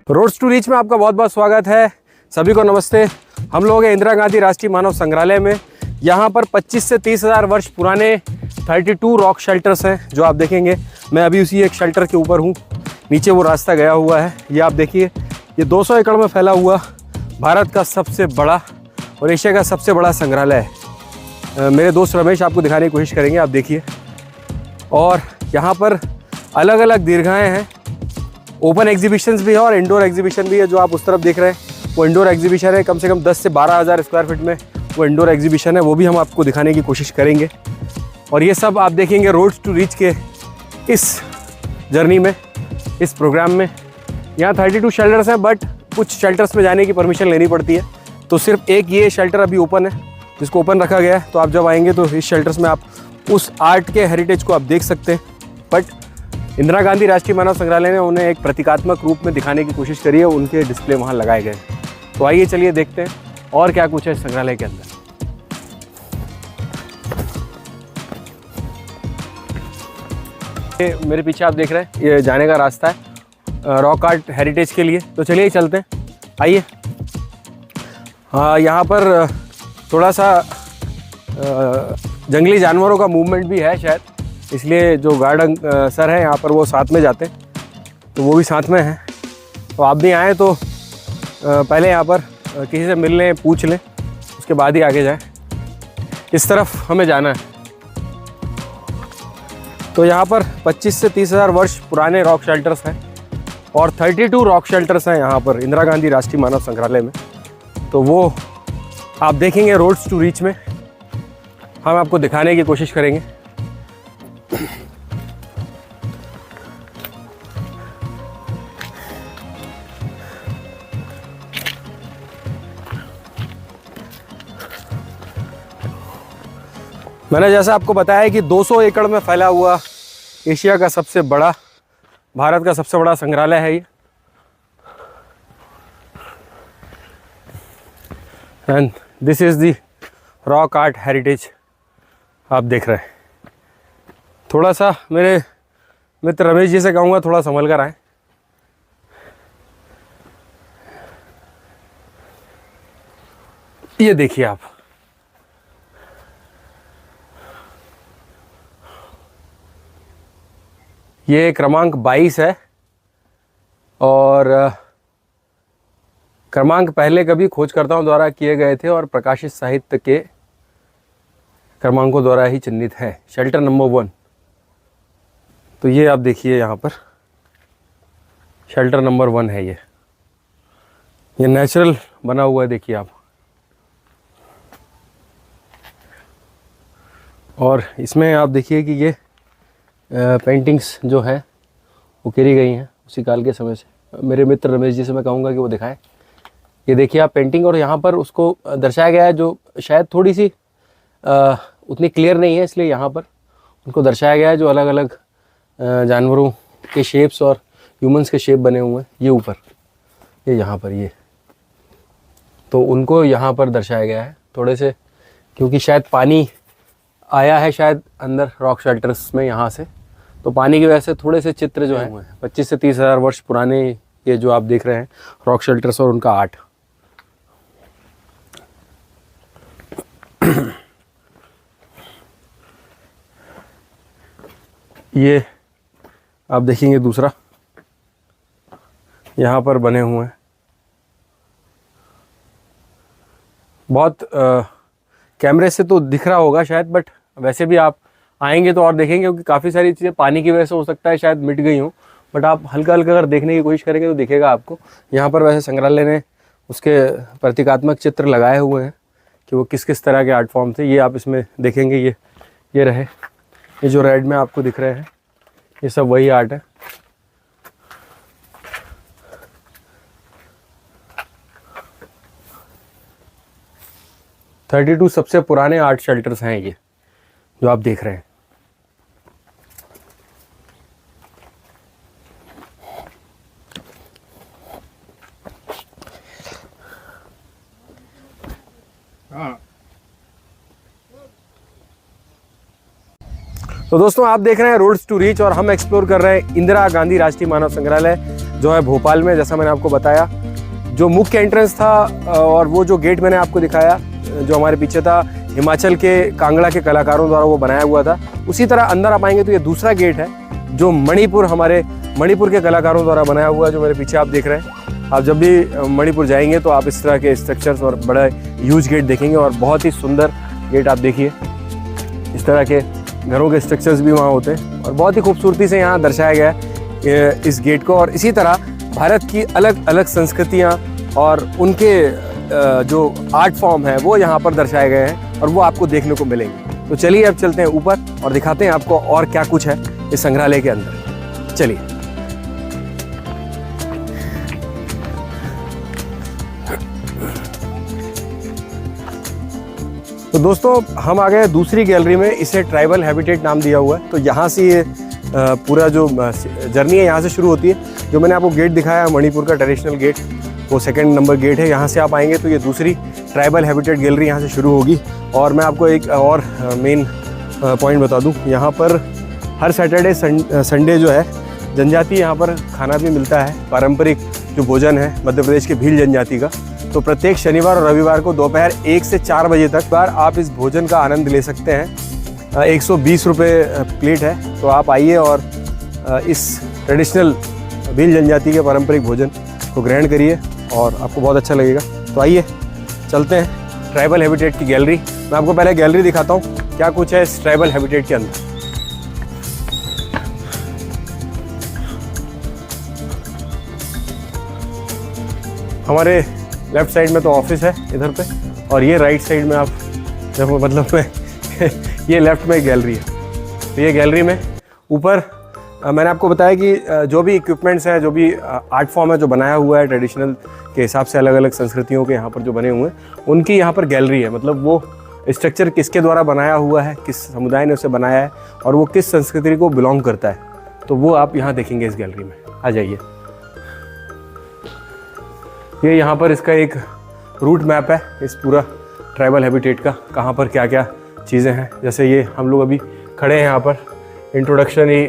Roads to reach में आपका बहुत बहुत स्वागत है। सभी को नमस्ते। हम लोग हैं इंदिरा गांधी राष्ट्रीय मानव संग्रहालय में। यहाँ पर 25 से 30 हज़ार वर्ष पुराने 32 रॉक शेल्टर्स हैं जो आप देखेंगे। मैं अभी उसी एक शेल्टर के ऊपर हूँ। नीचे वो रास्ता गया हुआ है, ये आप देखिए। ये 200 एकड़ में फैला हुआ भारत का सबसे बड़ा और एशिया का सबसे बड़ा संग्रहालय है। मेरे दोस्त रमेश आपको दिखाने की कोशिश करेंगे, आप देखिए। और यहाँ पर अलग अलग दीर्घाएँ हैं, ओपन एग्जीबिशंस भी है और इंडोर एग्जीबिशन भी है। जो आप उस तरफ देख रहे हैं वो इंडोर एग्जीबिशन है। कम से कम 10 से 12 हज़ार स्क्वायर फीट में वो इंडोर एग्जीबिशन है, वो भी हम आपको दिखाने की कोशिश करेंगे। और ये सब आप देखेंगे रोड्स टू रीच के इस जर्नी में, इस प्रोग्राम में। यहाँ 32 शेल्टर्स हैं, बट कुछ शेल्टर्स में जाने की परमिशन लेनी पड़ती है। तो सिर्फ एक ये शेल्टर अभी ओपन है, जिसको ओपन रखा गया है। तो आप जब आएंगे तो इस शेल्टर्स में आप उस आर्ट के हेरिटेज को आप देख सकते हैं। बट इंदिरा गांधी राष्ट्रीय मानव संग्रहालय ने उन्हें एक प्रतीकात्मक रूप में दिखाने की कोशिश करी है, उनके डिस्प्ले वहाँ लगाए गए। तो आइए चलिए देखते हैं और क्या कुछ है संग्रहालय के अंदर। ये मेरे पीछे आप देख रहे हैं, ये जाने का रास्ता है रॉक आर्ट हेरिटेज के लिए। तो चलिए चलते हैं, आइए। हाँ, यहाँ पर थोड़ा सा जंगली जानवरों का मूवमेंट भी है शायद, इसलिए जो गार्ड सर हैं यहाँ पर वो साथ में जाते हैं, तो वो भी साथ में हैं। तो आप भी आएँ तो पहले यहाँ पर किसी से मिल लें, पूछ लें, उसके बाद ही आगे जाएं। इस तरफ हमें जाना है। तो यहाँ पर 25 से 30 हज़ार वर्ष पुराने रॉक शेल्टर्स हैं और 32 रॉक शेल्टर्स हैं यहाँ पर इंदिरा गांधी राष्ट्रीय मानव संग्रहालय में। तो वो आप देखेंगे रोड्स टू रीच में, हम आपको दिखाने की कोशिश करेंगे। मैंने जैसा आपको बताया कि 200 एकड़ में फैला हुआ एशिया का सबसे बड़ा, भारत का सबसे बड़ा संग्रहालय है ये। And this is the rock art heritage आप देख रहे हैं। थोड़ा सा मेरे मित्र रमेश जी से कहूँगा थोड़ा संभल कर आएँ। ये देखिए आप, ये क्रमांक 22 है और क्रमांक पहले कभी खोजकर्ताओं द्वारा किए गए थे और प्रकाशित साहित्य के क्रमांकों द्वारा ही चिन्हित है। Shelter number 1। तो ये आप देखिए, यहाँ पर शेल्टर नंबर 1 है। ये नेचुरल बना हुआ है, देखिए आप। और इसमें आप देखिए कि ये पेंटिंग्स जो है वो करी गई हैं उसी काल के समय से। मेरे मित्र रमेश जी से मैं कहूँगा कि वो दिखाएं। ये देखिए आप पेंटिंग, और यहाँ पर उसको दर्शाया गया है जो शायद थोड़ी सी उतनी क्लियर नहीं है, इसलिए यहाँ पर उनको दर्शाया गया है जो अलग अलग जानवरों के शेप्स और ह्यूमंस के शेप बने हुए हैं। ये ऊपर, ये यहाँ पर, ये तो उनको यहाँ पर दर्शाया गया है थोड़े से, क्योंकि शायद पानी आया है शायद अंदर रॉक शेल्टर्स में यहाँ से, तो पानी की वजह से थोड़े से चित्र जो है 25 से 30 हज़ार वर्ष पुराने ये जो आप देख रहे हैं रॉक शेल्टर्स और उनका आर्ट। ये आप देखेंगे दूसरा यहाँ पर बने हुए हैं। बहुत कैमरे से तो दिख रहा होगा शायद, बट वैसे भी आप आएंगे तो और देखेंगे, क्योंकि काफ़ी सारी चीज़ें पानी की वजह से हो सकता है शायद मिट गई हों, बट आप हल्का हल्का अगर देखने की कोशिश करेंगे तो दिखेगा आपको। यहाँ पर वैसे संग्रहालय ने उसके प्रतीकात्मक चित्र लगाए हुए हैं कि वो किस किस तरह के आर्ट फॉर्म थे। ये आप इसमें देखेंगे, ये रहे, ये जो रेड में आपको दिख रहे हैं ये सब वही आर्ट है। थर्टी 32 सबसे पुराने आर्ट शेल्टर्स हैं ये जो आप देख रहे हैं। तो दोस्तों आप देख रहे हैं रोड्स टू रीच और हम एक्सप्लोर कर रहे हैं इंदिरा गांधी राष्ट्रीय मानव संग्रहालय। जो है भोपाल में, जैसा मैंने आपको बताया। जो मुख्य एंट्रेंस था और वो जो गेट मैंने आपको दिखाया जो हमारे पीछे था, हिमाचल के कांगड़ा के कलाकारों द्वारा वो बनाया हुआ था। उसी तरह अंदर आप आएंगे तो ये दूसरा गेट है जो हमारे मणिपुर के कलाकारों द्वारा बनाया हुआ है, जो मेरे पीछे आप देख रहे हैं। आप जब भी मणिपुर जाएंगे तो आप इस तरह के स्ट्रक्चर्स और बड़ा ह्यूज गेट देखेंगे और बहुत ही सुंदर गेट आप देखिए। इस तरह के घरों के स्ट्रक्चर्स भी वहाँ होते हैं और बहुत ही खूबसूरती से यहाँ दर्शाया गया है इस गेट को। और इसी तरह भारत की अलग अलग संस्कृतियाँ और उनके जो आर्ट फॉर्म है वो यहाँ पर दर्शाए गए हैं और वो आपको देखने को मिलेंगे। तो चलिए अब चलते हैं ऊपर और दिखाते हैं आपको और क्या कुछ है इस संग्रहालय के अंदर। चलिए। तो दोस्तों हम आ गए दूसरी गैलरी में। इसे ट्राइबल हैबिटेट नाम दिया हुआ है। तो यहाँ से ये पूरा जो जर्नी है यहाँ से शुरू होती है। जो मैंने आपको गेट दिखाया मणिपुर का ट्रेडिशनल गेट, वो 2nd नंबर गेट है। यहाँ से आप आएंगे तो ये दूसरी ट्राइबल हैबिटेट गैलरी यहाँ से शुरू होगी। और मैं आपको एक और मेन पॉइंट बता दूँ, यहाँ पर हर सैटरडे संडे जो है जनजाति यहाँ पर खाना भी मिलता है। पारंपरिक जो भोजन है मध्य प्रदेश के भील जनजाति का, तो प्रत्येक शनिवार और रविवार को दोपहर 1 से 4 बजे तक आप इस भोजन का आनंद ले सकते हैं। 120 रुपये प्लेट है। तो आप आइए और इस ट्रेडिशनल भील जनजाति के पारंपरिक भोजन को ग्रहण करिए और आपको बहुत अच्छा लगेगा। तो आइए चलते हैं ट्राइबल हैबिटेट की गैलरी। मैं आपको पहले गैलरी दिखाता हूँ क्या कुछ है इस ट्राइबल हैबिटेट के अंदर। हमारे लेफ्ट साइड में तो ऑफिस है इधर पे, और ये राइट साइड में आप जब मतलब में ये लेफ्ट में गैलरी है। तो ये गैलरी में ऊपर मैंने आपको बताया कि जो भी इक्विपमेंट्स है, जो भी आर्ट फॉर्म है जो बनाया हुआ है ट्रेडिशनल के हिसाब से, अलग अलग संस्कृतियों के यहाँ पर जो बने हुए हैं उनकी यहाँ पर गैलरी है। मतलब वो स्ट्रक्चर किसके द्वारा बनाया हुआ है, किस समुदाय ने उसे बनाया है और वो किस संस्कृति को बिलोंग करता है, तो वो आप यहाँ देखेंगे इस गैलरी में। आ जाइए। ये यहाँ पर इसका एक रूट मैप है इस पूरा ट्राइबल हैबिटेट का, कहाँ पर क्या क्या चीज़ें हैं। जैसे ये हम लोग अभी खड़े हैं यहाँ पर इंट्रोडक्शनी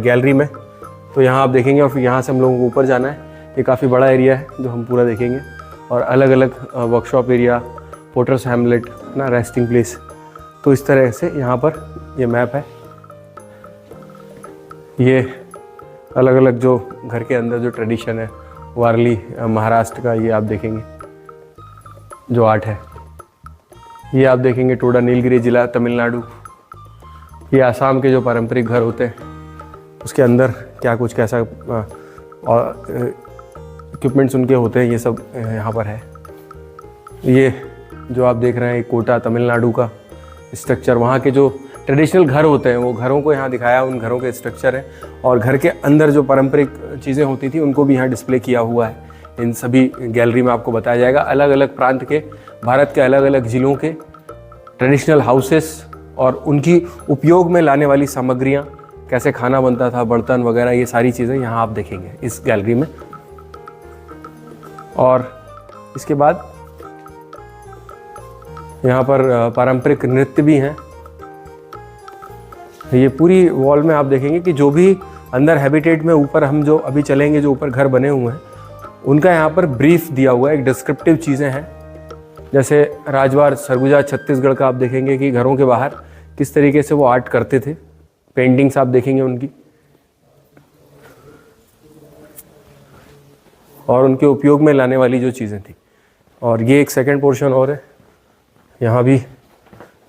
गैलरी में, तो यहाँ आप देखेंगे और फिर यहाँ से हम लोगों को ऊपर जाना है। ये काफ़ी बड़ा एरिया है जो हम पूरा देखेंगे और अलग अलग वर्कशॉप एरिया, पोटर्स हैमलेट ना, रेस्टिंग प्लेस। तो इस तरह से यहाँ पर ये मैप है। ये अलग अलग जो घर के अंदर जो ट्रेडिशन है, वारली महाराष्ट्र का ये आप देखेंगे जो आर्ट है। ये आप देखेंगे टोडा नीलगिरी जिला तमिलनाडु। ये आसाम के जो पारंपरिक घर होते हैं उसके अंदर क्या कुछ कैसा और इक्विपमेंट्स उनके होते हैं, ये सब यहाँ पर है। ये जो आप देख रहे हैं कोटा तमिलनाडु का स्ट्रक्चर, वहाँ के जो ट्रेडिशनल घर होते हैं वो घरों को यहाँ दिखाया, उन घरों के स्ट्रक्चर है। और घर के अंदर जो पारंपरिक चीज़ें होती थी उनको भी यहाँ डिस्प्ले किया हुआ है। इन सभी गैलरी में आपको बताया जाएगा अलग अलग प्रांत के, भारत के अलग अलग ज़िलों के ट्रेडिशनल हाउसेस और उनकी उपयोग में लाने वाली सामग्रियाँ, कैसे खाना बनता था, बर्तन वगैरह, ये सारी चीज़ें यहाँ आप देखेंगे इस गैलरी में। और इसके बाद यहाँ पर पारंपरिक नृत्य भी हैं। ये पूरी वॉल में आप देखेंगे कि जो भी अंदर हैबिटेट में ऊपर हम जो अभी चलेंगे, जो ऊपर घर बने हुए हैं उनका यहाँ पर ब्रीफ दिया हुआ है, एक डिस्क्रिप्टिव चीज़ें हैं। जैसे राजवाड़ सरगुजा छत्तीसगढ़ का आप देखेंगे कि घरों के बाहर किस तरीके से वो आर्ट करते थे, पेंटिंग्स आप देखेंगे उनकी और उनके उपयोग में लाने वाली जो चीज़ें थी। और ये एक सेकंड पोर्शन और है, यहाँ भी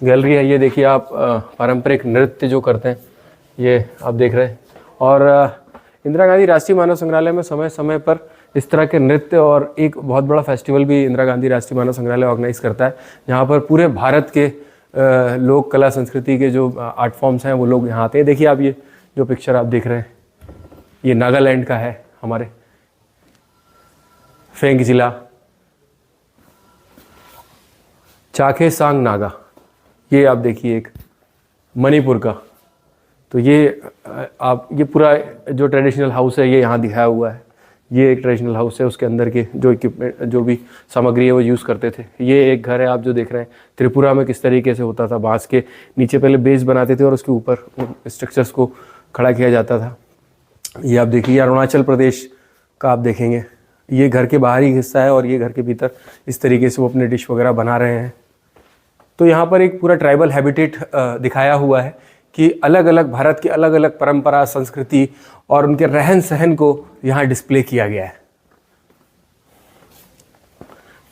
गैलरी है। ये देखिए आप पारंपरिक नृत्य जो करते हैं ये आप देख रहे हैं। और इंदिरा गांधी राष्ट्रीय मानव संग्रहालय में समय समय पर इस तरह के नृत्य और एक बहुत बड़ा फेस्टिवल भी इंदिरा गांधी राष्ट्रीय मानव संग्रहालय ऑर्गेनाइज करता है, जहाँ पर पूरे भारत के लोक कला संस्कृति के जो आर्ट फॉर्म्स हैं वो लोग यहाँ आते हैं। देखिए आप ये जो पिक्चर आप देख रहे हैं ये नागालैंड का है, हमारे फेंग जिला चाखेसांग नागा। ये आप देखिए एक मणिपुर का। तो ये आप ये पूरा जो ट्रेडिशनल हाउस है ये यहाँ दिखाया हुआ है। ये एक ट्रेडिशनल हाउस है, उसके अंदर के जो इक्विपमेंट जो भी सामग्री है वो यूज़ करते थे। ये एक घर है आप जो देख रहे हैं, त्रिपुरा में किस तरीके से होता था, बांस के नीचे पहले बेस बनाते थे और उसके ऊपर स्ट्रक्चर्स को खड़ा किया जाता था। ये आप देखिए अरुणाचल प्रदेश का आप देखेंगे। ये घर के बाहरी हिस्सा है और ये घर के भीतर इस तरीके से वो अपने डिश वगैरह बना रहे हैं। तो यहाँ पर एक पूरा ट्राइबल हैबिटेट दिखाया हुआ है कि अलग अलग भारत की अलग अलग परंपरा, संस्कृति और उनके रहन सहन को यहाँ डिस्प्ले किया गया है।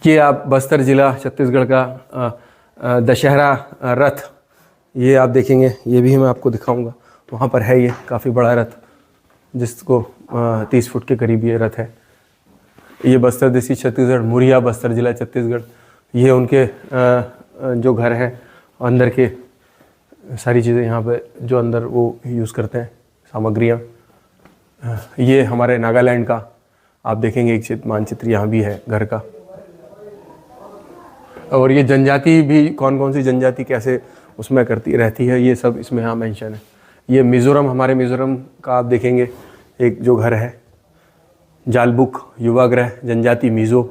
ये आप बस्तर जिला छत्तीसगढ़ का दशहरा रथ, ये आप देखेंगे, ये भी मैं आपको दिखाऊंगा। वहाँ पर है ये काफ़ी बड़ा रथ, जिसको 30 फुट के करीब ये रथ है। ये बस्तर देसी छत्तीसगढ़, मुरिया बस्तर जिला छत्तीसगढ़, ये उनके जो घर हैं अंदर के सारी चीज़ें यहाँ पे जो अंदर वो यूज़ करते हैं सामग्रियाँ। ये हमारे नागालैंड का आप देखेंगे एक मानचित्र यहाँ भी है घर का। और ये जनजाति भी, कौन कौन सी जनजाति कैसे उसमें करती रहती है, ये सब इसमें यहाँ मेंशन है। ये मिज़ोरम, हमारे मिज़ोरम का आप देखेंगे एक जो घर है, जालबुक युवागृह जनजाति मिज़ो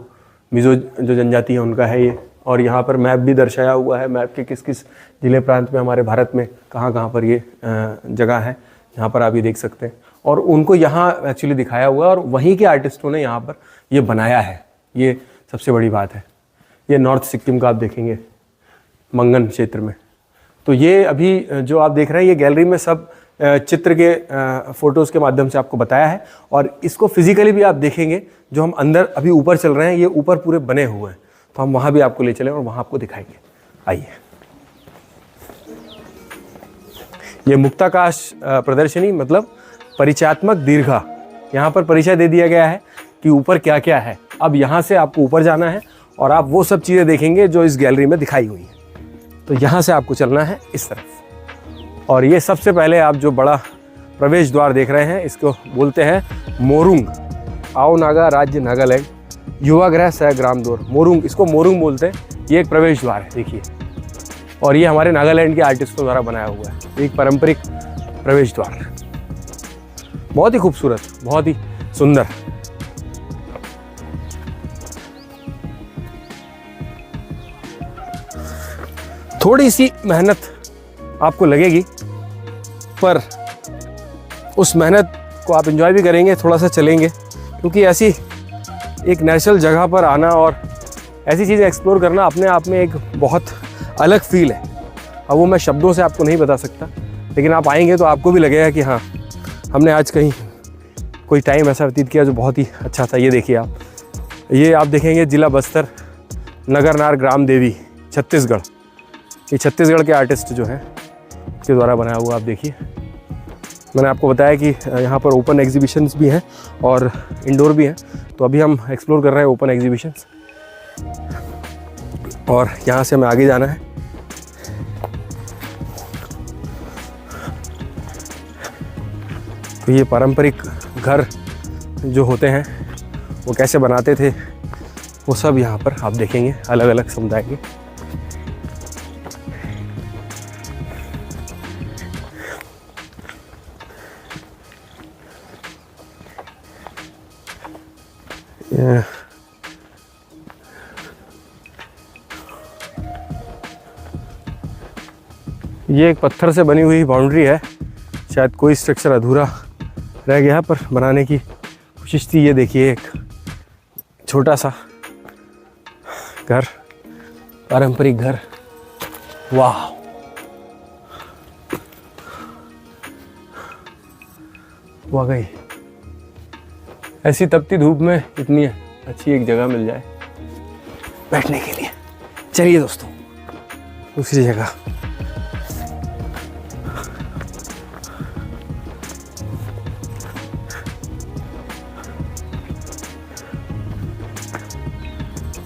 जो जनजाति है उनका है ये। और यहाँ पर मैप भी दर्शाया हुआ है, मैप के किस किस जिले प्रांत में हमारे भारत में कहाँ कहाँ पर ये जगह है, यहाँ पर आप ये देख सकते हैं। और उनको यहाँ एक्चुअली दिखाया हुआ है और वहीं के आर्टिस्टों ने यहाँ पर ये बनाया है, ये सबसे बड़ी बात है। ये नॉर्थ सिक्किम का आप देखेंगे मंगन क्षेत्र में। तो ये अभी जो आप देख रहे हैं ये गैलरी में सब चित्र के फ़ोटोज़ के माध्यम से आपको बताया है। और इसको फिज़िकली भी आप देखेंगे, जो हम अंदर अभी ऊपर चल रहे हैं, ये ऊपर पूरे बने हुए हैं, तो हम वहाँ भी आपको ले चलें और वहाँ आपको दिखाएंगे। आइए, ये मुक्ताकाश प्रदर्शनी मतलब परिचयात्मक दीर्घा, यहाँ पर परिचय दे दिया गया है कि ऊपर क्या क्या है। अब यहाँ से आपको ऊपर जाना है और आप वो सब चीज़ें देखेंगे जो इस गैलरी में दिखाई हुई हैं। तो यहाँ से आपको चलना है इस तरफ। और ये सबसे पहले आप जो बड़ा प्रवेश द्वार देख रहे हैं, इसको बोलते हैं मोरुंग, आओ नागा राज्य नागालैंड युवागृह सह ग्राम द्वार, मोरुंग, इसको मोरुंग बोलते हैं। ये एक प्रवेश द्वार है, देखिए। और ये हमारे नागालैंड के आर्टिस्टों द्वारा बनाया हुआ है, एक पारंपरिक प्रवेश द्वार, बहुत ही खूबसूरत, बहुत ही सुंदर। थोड़ी सी मेहनत आपको लगेगी, पर उस मेहनत को आप एंजॉय भी करेंगे, थोड़ा सा चलेंगे, क्योंकि ऐसी एक नेचुरल जगह पर आना और ऐसी चीज़ें एक्सप्लोर करना अपने आप में एक बहुत अलग फील है। अब वो मैं शब्दों से आपको नहीं बता सकता, लेकिन आप आएंगे तो आपको भी लगेगा कि हाँ, हमने आज कहीं कोई टाइम ऐसा व्यतीत किया जो बहुत ही अच्छा था। ये देखिए आप, ये आप देखेंगे जिला बस्तर, नगरनार ग्राम देवी, छत्तीसगढ़। ये छत्तीसगढ़ के आर्टिस्ट जो हैं के द्वारा बनाया हुआ, आप देखिए। मैंने आपको बताया कि यहाँ पर ओपन एग्जीबिशंस भी हैं और इंडोर भी हैं, तो अभी हम एक्सप्लोर कर रहे हैं ओपन एग्जीबिशंस। और यहाँ से हमें आगे जाना है। तो ये पारंपरिक घर जो होते हैं वो कैसे बनाते थे, वो सब यहाँ पर आप देखेंगे, अलग अलग समुदाय के। ये एक पत्थर से बनी हुई बाउंड्री है, शायद कोई स्ट्रक्चर अधूरा रह गया पर बनाने की कोशिश थी। ये देखिए एक छोटा सा घर, पारंपरिक घर, वाह। वाकई ऐसी तपती धूप में इतनी अच्छी एक जगह मिल जाए बैठने के लिए। चलिए दोस्तों, दूसरी जगह।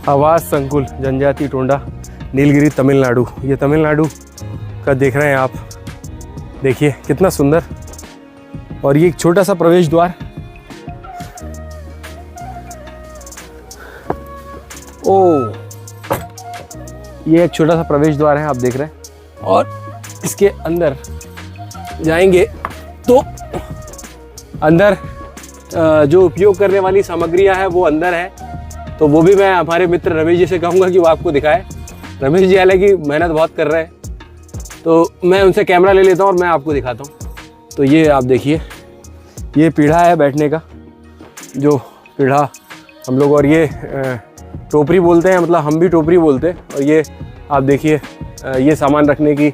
आवास संकुल जनजाति टोंडा, नीलगिरी, तमिलनाडु। ये तमिलनाडु का देख रहे हैं आप, देखिए कितना सुंदर। और ये एक छोटा सा प्रवेश द्वार, ओ, ये एक छोटा सा प्रवेश द्वार है, आप देख रहे हैं। और इसके अंदर जाएंगे तो अंदर जो उपयोग करने वाली सामग्रियां हैं वो अंदर है। तो वो भी मैं हमारे मित्र रमेश जी से कहूँगा कि वो आपको दिखाए। रमेश जी हालांकि मेहनत बहुत कर रहे हैं, तो मैं उनसे कैमरा ले लेता हूँ और मैं आपको दिखाता हूँ। तो ये आप देखिए, ये पीढ़ा है बैठने का, जो पीढ़ा हम लोग, और ये टोपरी बोलते हैं, मतलब हम भी टोपरी बोलते हैं। और ये आप देखिए ये सामान रखने की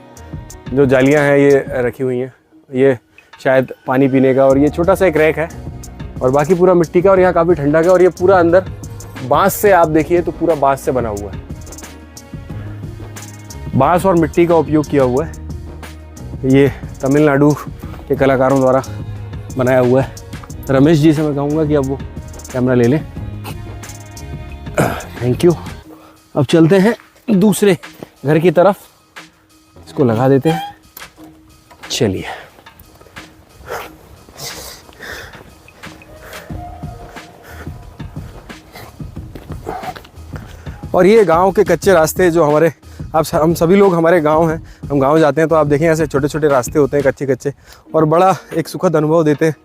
जो जालियां हैं ये रखी हुई हैं, ये शायद पानी पीने का। और ये छोटा सा एक रैक है और बाकी पूरा मिट्टी का, और यहाँ काफ़ी ठंडा है। और ये पूरा अंदर बांस से, आप देखिए तो पूरा बांस से बना हुआ है, बांस और मिट्टी का उपयोग किया हुआ है। ये तमिलनाडु के कलाकारों द्वारा बनाया हुआ है। रमेश जी से मैं कहूँगा कि अब वो कैमरा ले लें। Thank you. अब चलते हैं दूसरे घर की तरफ, इसको लगा देते हैं। चलिए, और ये गांव के कच्चे रास्ते जो हमारे, हम सभी लोग हमारे गांव हैं, हम गांव जाते हैं तो आप देखें ऐसे छोटे छोटे रास्ते होते हैं कच्चे कच्चे, और बड़ा एक सुखद अनुभव देते हैं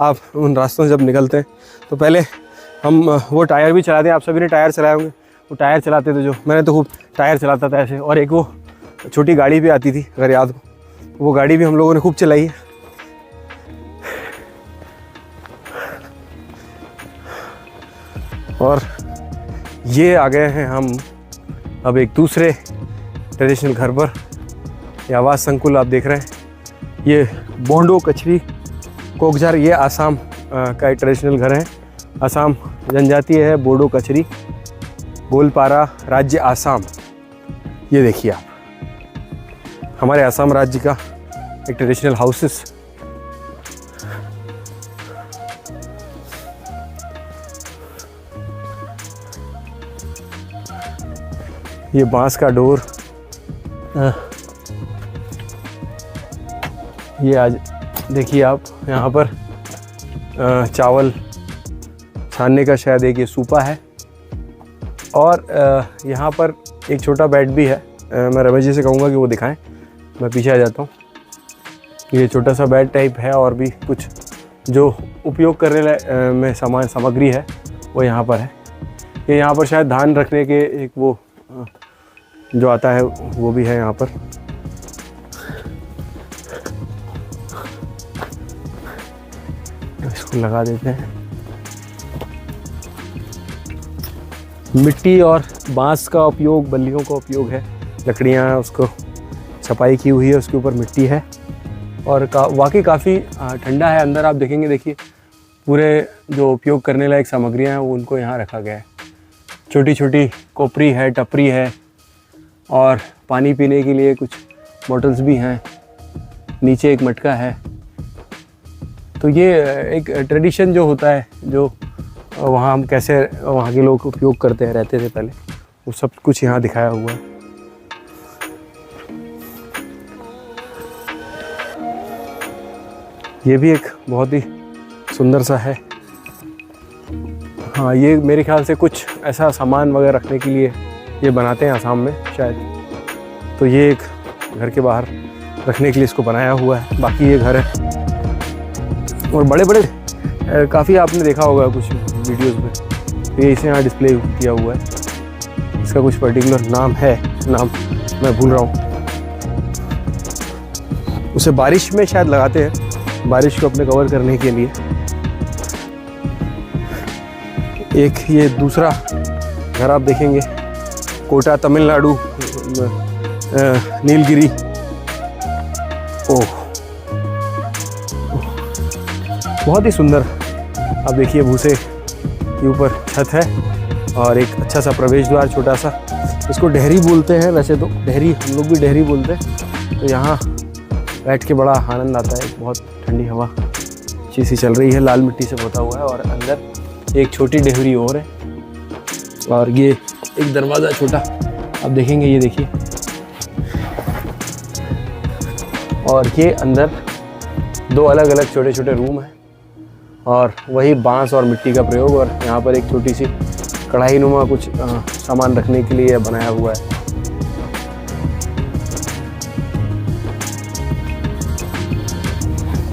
आप उन रास्तों से जब निकलते हैं। तो पहले हम वो टायर भी चलाते हैं, आप सभी ने टायर चलाए होंगे, वो टायर चलाते थे, जो मैंने तो खूब टायर चलाता था ऐसे। और एक वो छोटी गाड़ी भी आती थी, अगर याद हो, वो गाड़ी भी हम लोगों ने खूब चलाई है। और ये आ गए हैं हम अब एक दूसरे ट्रेडिशनल घर पर। ये आवास संकुल आप देख रहे हैं, ये बोंडो कचरी कोकजार, ये आसाम का एक ट्रेडिशनल घर है। आसाम जनजातीय है, बोडो कचरी, गोलपारा, राज्य आसाम। ये देखिए आप, हमारे आसाम राज्य का एक ट्रेडिशनल हाउसेस। ये बांस का डोर, ये आज देखिए आप यहाँ पर चावल छानने का शायद एक ये सूपा है। और यहाँ पर एक छोटा बेड भी है, मैं रमेश जी से कहूँगा कि वो दिखाएं, मैं पीछे आ जाता हूँ। ये छोटा सा बेड टाइप है, और भी कुछ जो उपयोग करने में सामग्री है वो यहाँ पर है। ये यहाँ पर शायद धान रखने के एक वो जो आता है वो भी है यहाँ पर। इसको लगा देते हैं। मिट्टी और बांस का उपयोग, बल्लियों का उपयोग है, लकड़ियाँ उसको छपाई की हुई है, उसके ऊपर मिट्टी है। और वाकई काफ़ी ठंडा है अंदर। आप देखेंगे, देखिए पूरे जो उपयोग करने लायक सामग्रियाँ हैं वो उनको यहाँ रखा गया है। छोटी छोटी कोपरी है, टपरी है, और पानी पीने के लिए कुछ बॉटल्स भी हैं। नीचे एक मटका है। तो ये एक ट्रेडिशन जो होता है, जो वहाँ हम कैसे वहाँ के लोग उपयोग करते हैं, रहते थे पहले, वो सब कुछ यहाँ दिखाया हुआ है। ये भी एक बहुत ही सुंदर सा है। हाँ, ये मेरे ख्याल से कुछ ऐसा सामान वगैरह रखने के लिए ये बनाते हैं आसाम में शायद। तो ये एक घर के बाहर रखने के लिए इसको बनाया हुआ है। बाकी ये घर है, और बड़े बड़े काफ़ी आपने देखा होगा कुछ वीडियोस में, ये इसे यहाँ डिस्प्ले किया हुआ है। इसका कुछ पर्टिकुलर नाम है, नाम मैं भूल रहा हूँ। उसे बारिश में शायद लगाते हैं, बारिश को अपने कवर करने के लिए। एक ये दूसरा घर आप देखेंगे, कोटा, तमिलनाडु, नीलगिरी। ओह, बहुत ही सुंदर। आप देखिए भूसे के ऊपर छत है, और एक अच्छा सा प्रवेश द्वार छोटा सा। इसको डेहरी बोलते हैं वैसे तो, डेहरी हम लोग भी डेहरी बोलते हैं। तो यहाँ बैठ के बड़ा आनंद आता है। बहुत ठंडी हवा अच्छी सी चल रही है, लाल मिट्टी से पोता हुआ है, और अंदर एक छोटी डेहरी और है। और ये एक दरवाज़ा छोटा आप देखेंगे, ये देखिए। और ये अंदर दो अलग अलग छोटे छोटे रूम हैं, और वही बांस और मिट्टी का प्रयोग। और यहाँ पर एक छोटी सी कढ़ाई नुमा कुछ सामान रखने के लिए बनाया हुआ है।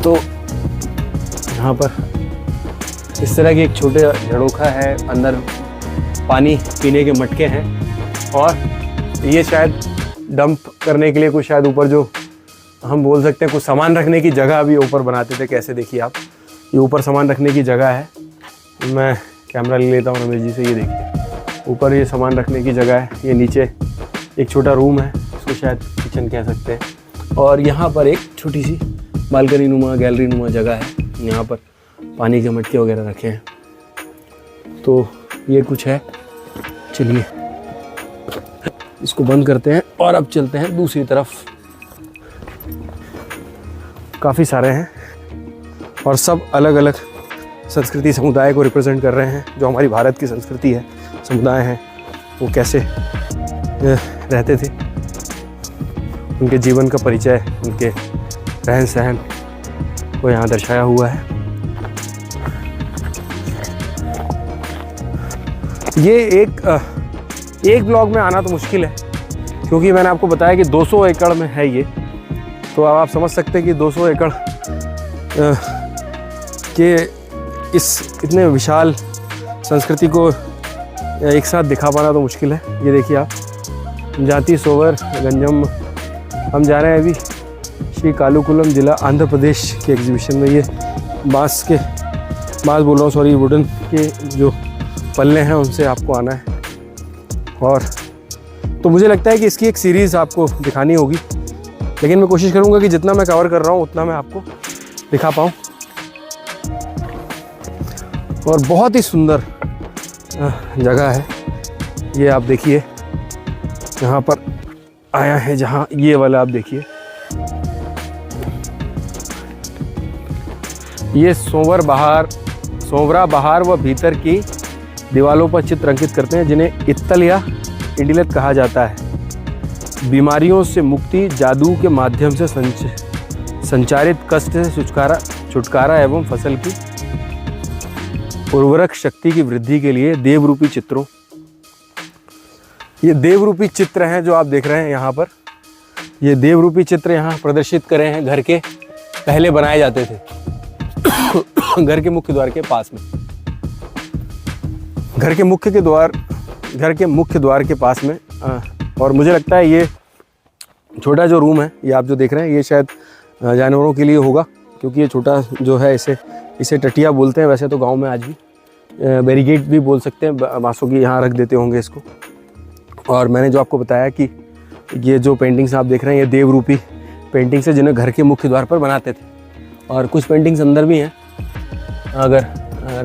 तो यहाँ पर इस तरह की एक छोटे झरोखा है, अंदर पानी पीने के मटके हैं, और ये शायद डंप करने के लिए कुछ शायद ऊपर जो हम बोल सकते हैं कुछ सामान रखने की जगह भी ऊपर बनाते थे। कैसे देखिए आप, ये ऊपर सामान रखने की जगह है। मैं कैमरा ले लेता हूँ रमेश जी से। ये देखिए ऊपर ये सामान रखने की जगह है, ये नीचे एक छोटा रूम है, इसको शायद किचन कह सकते हैं। और यहाँ पर एक छोटी सी बालकनी नुमा, गैलरी नुमा जगह है, यहाँ पर पानी के मटके वगैरह रखे हैं। तो ये कुछ है। चलिए इसको बंद करते हैं और अब चलते हैं दूसरी तरफ। काफ़ी सारे हैं और सब अलग अलग संस्कृति समुदाय को रिप्रेजेंट कर रहे हैं। जो हमारी भारत की संस्कृति है, समुदाय हैं, वो कैसे रहते थे, उनके जीवन का परिचय, उनके रहन सहन को यहाँ दर्शाया हुआ है। ये एक ब्लॉग में आना तो मुश्किल है, क्योंकि मैंने आपको बताया कि 200 एकड़ में है ये। तो अब आप समझ सकते हैं कि 200 एकड़ के इस इतने विशाल संस्कृति को एक साथ दिखा पाना तो मुश्किल है। ये देखिए आप, जाति सोवर गंजम। हम जा रहे हैं अभी श्री कालुकुलम जिला आंध्र प्रदेश के एग्जीबिशन में। ये बांस बोल रहा हूँ, सॉरी, वुडन के जो पल्ले हैं उनसे आपको आना है। और तो मुझे लगता है कि इसकी एक सीरीज़ आपको दिखानी होगी, लेकिन मैं कोशिश करूँगा कि जितना मैं कवर कर रहा हूँ उतना मैं आपको दिखा पाऊँ। और बहुत ही सुंदर जगह है ये। आप देखिए यहाँ पर आया है, जहाँ ये वाला आप देखिए, ये सोवरा बहार व भीतर की दीवारों पर चित्र अंकित करते हैं, जिन्हें इत्तल या इंडिलत कहा जाता है। बीमारियों से मुक्ति, जादू के माध्यम से संचारित कष्ट से छुटकारा एवं फसल की उर्वरक शक्ति की वृद्धि के लिए देवरूपी चित्रों, ये देवरूपी चित्र हैं जो आप देख रहे हैं यहाँ पर। ये देवरूपी चित्र यहाँ प्रदर्शित करे हैं, घर के पहले बनाए जाते थे घर के मुख्य द्वार के पास में। घर के मुख्य द्वार के पास में। और मुझे लगता है ये छोटा जो रूम है, ये आप जो देख रहे हैं, ये शायद जानवरों के लिए होगा, क्योंकि ये छोटा जो है इसे टटिया बोलते हैं। वैसे तो गांव में आज भी बैरिकेड भी बोल सकते हैं, बांसों की यहाँ रख देते होंगे इसको। और मैंने जो आपको बताया कि ये जो पेंटिंग्स आप देख रहे हैं, ये देवरूपी पेंटिंग्स है, जिन्हें घर के मुख्य द्वार पर बनाते थे। और कुछ पेंटिंग्स अंदर भी हैं, अगर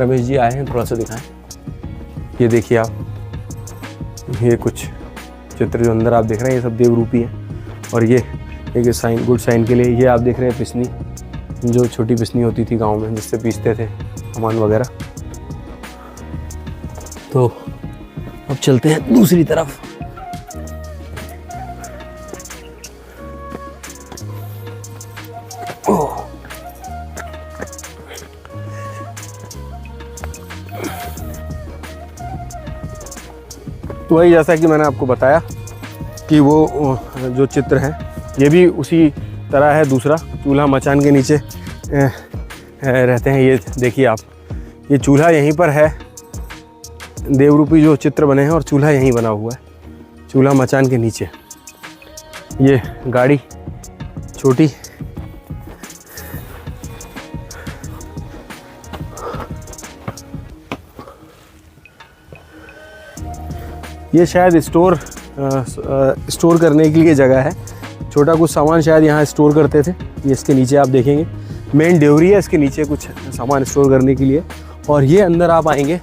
रमेश जी आए हैं थोड़ा सा दिखाएं। ये देखिए आप, ये कुछ चित्र जो अंदर आप देख रहे हैं, ये सब देवरूपी हैं। और ये एक साइन, गुड साइन के लिए ये आप देख रहे हैं पिसनी, जो छोटी पिसनी होती थी गांव में, जिससे पीसते थे सामान वगैरह। तो अब चलते हैं दूसरी तरफ। तो वही, जैसा कि मैंने आपको बताया कि वो जो चित्र है ये भी उसी तरह है। दूसरा चूल्हा मचान के नीचे रहते हैं। ये देखिए आप, ये चूल्हा यहीं पर है, देवरूपी जो चित्र बने हैं, और चूल्हा यहीं बना हुआ है, चूल्हा मचान के नीचे। ये गाड़ी छोटी, ये शायद स्टोर करने के लिए जगह है। छोटा कुछ सामान शायद यहाँ स्टोर करते थे। ये इसके नीचे आप देखेंगे मेन ड्योरी है, इसके नीचे कुछ सामान स्टोर करने के लिए। और ये अंदर आप आएंगे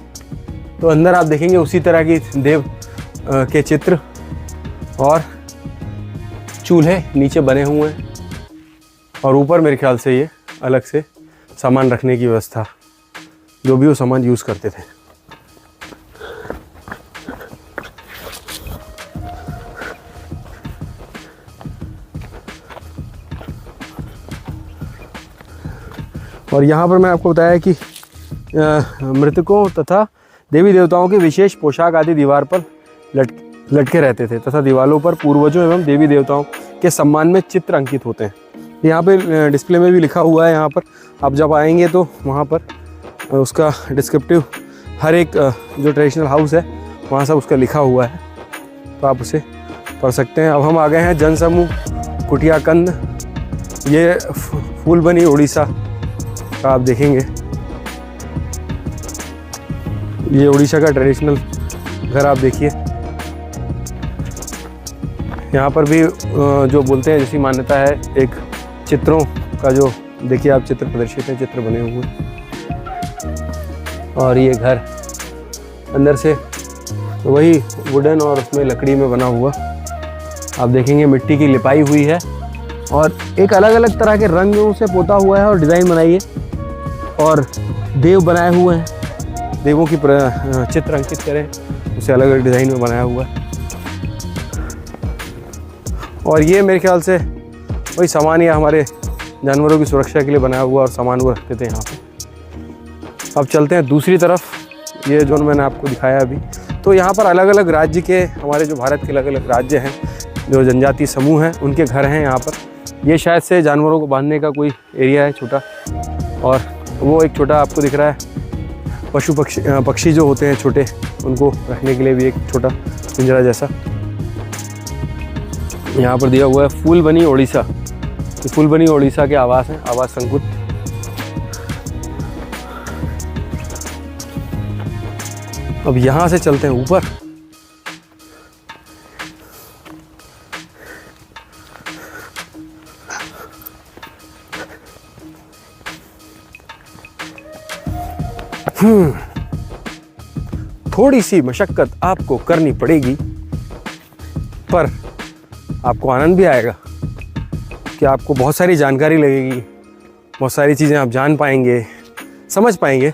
तो अंदर आप देखेंगे उसी तरह की देव के चित्र और चूल्हे नीचे बने हुए हैं। और ऊपर मेरे ख्याल से ये अलग से सामान रखने की व्यवस्था, जो भी वो सामान यूज़ करते थे। और यहाँ पर मैं आपको बताया कि मृतकों तथा देवी देवताओं के विशेष पोशाक आदि दीवार पर लटके रहते थे, तथा दीवारों पर पूर्वजों एवं देवी देवताओं के सम्मान में चित्र अंकित होते हैं। यहाँ पे डिस्प्ले में भी लिखा हुआ है। यहाँ पर आप जब आएंगे तो वहाँ पर उसका डिस्क्रिप्टिव, हर एक जो ट्रेडिशनल हाउस है वहाँ सब उसका लिखा हुआ है, तो आप उसे पढ़ सकते हैं। अब हम आ गए हैं जनसमूह कुटियाकंद। ये फूलबनी उड़ीसा का आप देखेंगे। ये उड़ीसा का ट्रेडिशनल घर आप देखिए। यहाँ पर भी जो बोलते हैं जैसी मान्यता है, एक चित्रों का जो देखिए आप चित्र प्रदर्शित है, चित्र बने हुए। और ये घर अंदर से वही वुडन और उसमें लकड़ी में बना हुआ आप देखेंगे, मिट्टी की लिपाई हुई है और एक अलग अलग तरह के रंगों से पोता हुआ है और डिज़ाइन बनाई है। और देव बनाए हुए हैं, देवों की चित्र अंकित करें, उसे अलग अलग डिज़ाइन में बनाया हुआ है। और ये मेरे ख्याल से वही सामान या हमारे जानवरों की सुरक्षा के लिए बनाया हुआ और सामान वो रखते थे यहाँ पे। अब चलते हैं दूसरी तरफ, ये जो मैंने आपको दिखाया अभी। तो यहाँ पर अलग अलग राज्य के, हमारे जो भारत के अलग अलग राज्य हैं, जो जनजातीय समूह हैं, उनके घर हैं यहाँ पर। ये शायद से जानवरों को बांधने का कोई एरिया है छोटा, और वो एक छोटा आपको दिख रहा है पशु पक्षी जो होते हैं छोटे, उनको रखने के लिए भी एक छोटा पिंजरा जैसा यहाँ पर दिया हुआ है। फूलबनी उड़ीसा, ये फूलबनी उड़ीसा के आवास हैं, आवास संकुल। अब यहाँ से चलते हैं ऊपर। थोड़ी सी मशक्कत आपको करनी पड़ेगी, पर आपको आनंद भी आएगा कि आपको बहुत सारी जानकारी लगेगी, बहुत सारी चीज़ें आप जान पाएंगे, समझ पाएंगे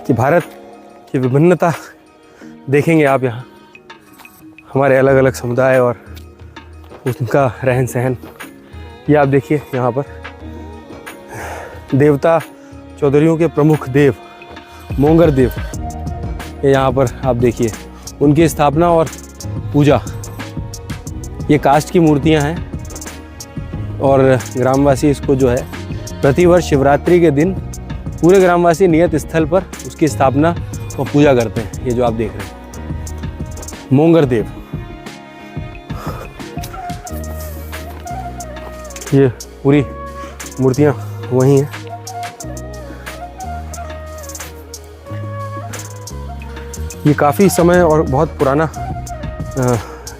कि भारत की विभिन्नता देखेंगे आप यहाँ, हमारे अलग अलग समुदाय और उनका रहन सहन। ये आप देखिए यहाँ पर देवता चौधरियों के प्रमुख देव मोंगर देव, ये यहाँ पर आप देखिए उनकी स्थापना और पूजा। ये काष्ठ की मूर्तियाँ हैं और ग्रामवासी इसको जो है प्रतिवर्ष शिवरात्रि के दिन पूरे ग्रामवासी नियत स्थल पर उसकी स्थापना और पूजा करते हैं। ये जो आप देख रहे हैं मोंगर देव, ये पूरी मूर्तियाँ वही हैं। ये काफ़ी समय और बहुत पुराना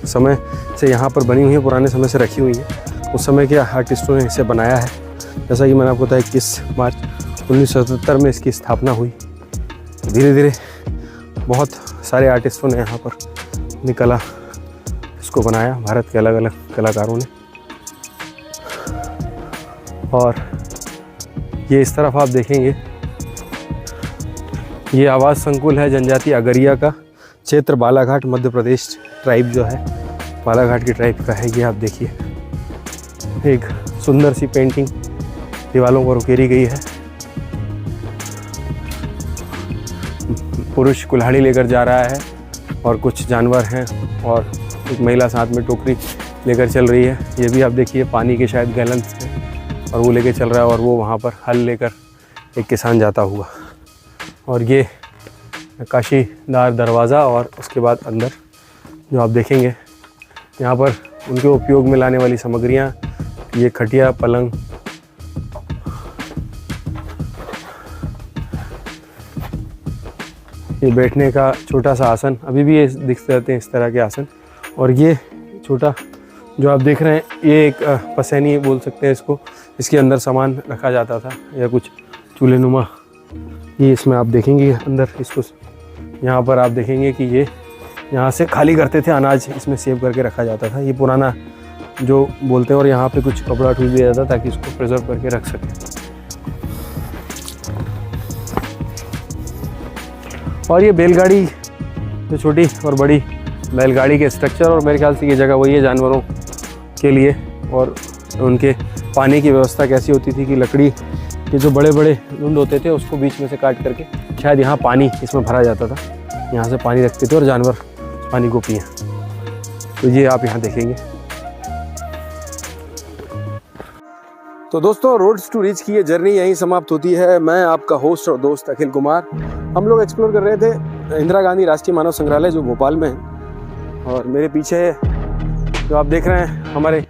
समय से यहाँ पर बनी हुई है, पुराने समय से रखी हुई है। उस समय के आर्टिस्टों ने इसे बनाया है। जैसा कि मैंने आपको बताया 21 मार्च 1977 में इसकी स्थापना हुई। धीरे धीरे बहुत सारे आर्टिस्टों ने यहाँ पर अपनी कला इसको बनाया, भारत के अलग अलग कलाकारों ने। और ये इस तरफ आप देखेंगे, ये आवास संकुल है जनजाति अगरिया का, क्षेत्र बालाघाट मध्य प्रदेश, ट्राइब जो है बालाघाट की ट्राइब का है। ये आप देखिए एक सुंदर सी पेंटिंग दीवारों पर उकेरी गई है। पुरुष कुल्हाड़ी लेकर जा रहा है और कुछ जानवर हैं और एक महिला साथ में टोकरी लेकर चल रही है। ये भी आप देखिए पानी के शायद गैलन से और वो लेके चल रहा है, और वो वहाँ पर हल लेकर एक किसान जाता हुआ। और ये नक्काशीदार दरवाज़ा और उसके बाद अंदर जो आप देखेंगे यहाँ पर उनके उपयोग में लाने वाली सामग्रियाँ, ये खटिया, पलंग, ये बैठने का छोटा सा आसन, अभी भी ये दिखते रहते हैं इस तरह के आसन। और ये छोटा जो आप देख रहे हैं ये एक पसैनी बोल सकते हैं इसको, इसके अंदर सामान रखा जाता था या कुछ चूल्हे नुमा। ये इसमें आप देखेंगे अंदर इसको, यहाँ पर आप देखेंगे कि ये यहाँ से खाली करते थे अनाज, इसमें सेव करके रखा जाता था। ये पुराना जो बोलते हैं, और यहाँ पे कुछ कपड़ा ठूस दिया जाता ताकि इसको प्रिजर्व करके रख सकें। और ये बैलगाड़ी, जो छोटी और बड़ी बैलगाड़ी के स्ट्रक्चर, और मेरे ख्याल से ये जगह वही है जानवरों के लिए। और उनके पानी की व्यवस्था कैसी होती थी कि लकड़ी के जो बड़े बड़े झुंड होते थे उसको बीच में से काट करके शायद यहाँ पानी इसमें भरा जाता था, यहाँ से पानी रखते थे और जानवर पानी को पिए। तो ये आप यहाँ देखेंगे। तो दोस्तों, रोड्स टू रिच की ये जर्नी यहीं समाप्त होती है। मैं आपका होस्ट और दोस्त अखिल कुमार। हम लोग एक्सप्लोर कर रहे थे इंदिरा गांधी राष्ट्रीय मानव संग्रहालय जो भोपाल में है, और मेरे पीछे जो आप देख रहे हैं हमारे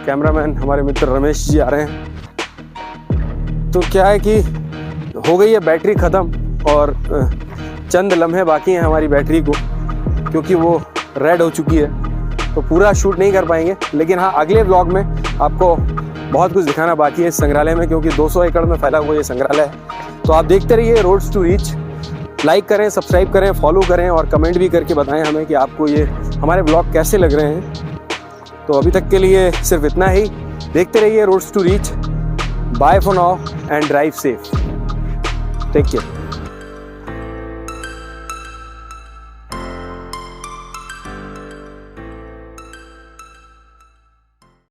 कैमरामैन, हमारे मित्र रमेश जी आ रहे हैं। तो क्या है कि हो गई है बैटरी ख़त्म, और चंद लम्हे बाकी हैं हमारी बैटरी को, क्योंकि वो रेड हो चुकी है, तो पूरा शूट नहीं कर पाएंगे। लेकिन हाँ, अगले ब्लॉग में आपको बहुत कुछ दिखाना बाकी है इस संग्रहालय में, क्योंकि 200 एकड़ में फैला हुआ ये संग्रहालय है। तो आप देखते रहिए रोड्स टू रीच। लाइक करें, सब्सक्राइब करें, फॉलो करें और कमेंट भी करके बताएं हमें कि आपको ये हमारे ब्लॉग कैसे लग रहे हैं। तो अभी तक के लिए सिर्फ इतना ही। देखते रहिए roads to reach. Bye for now and drive safe. Take care.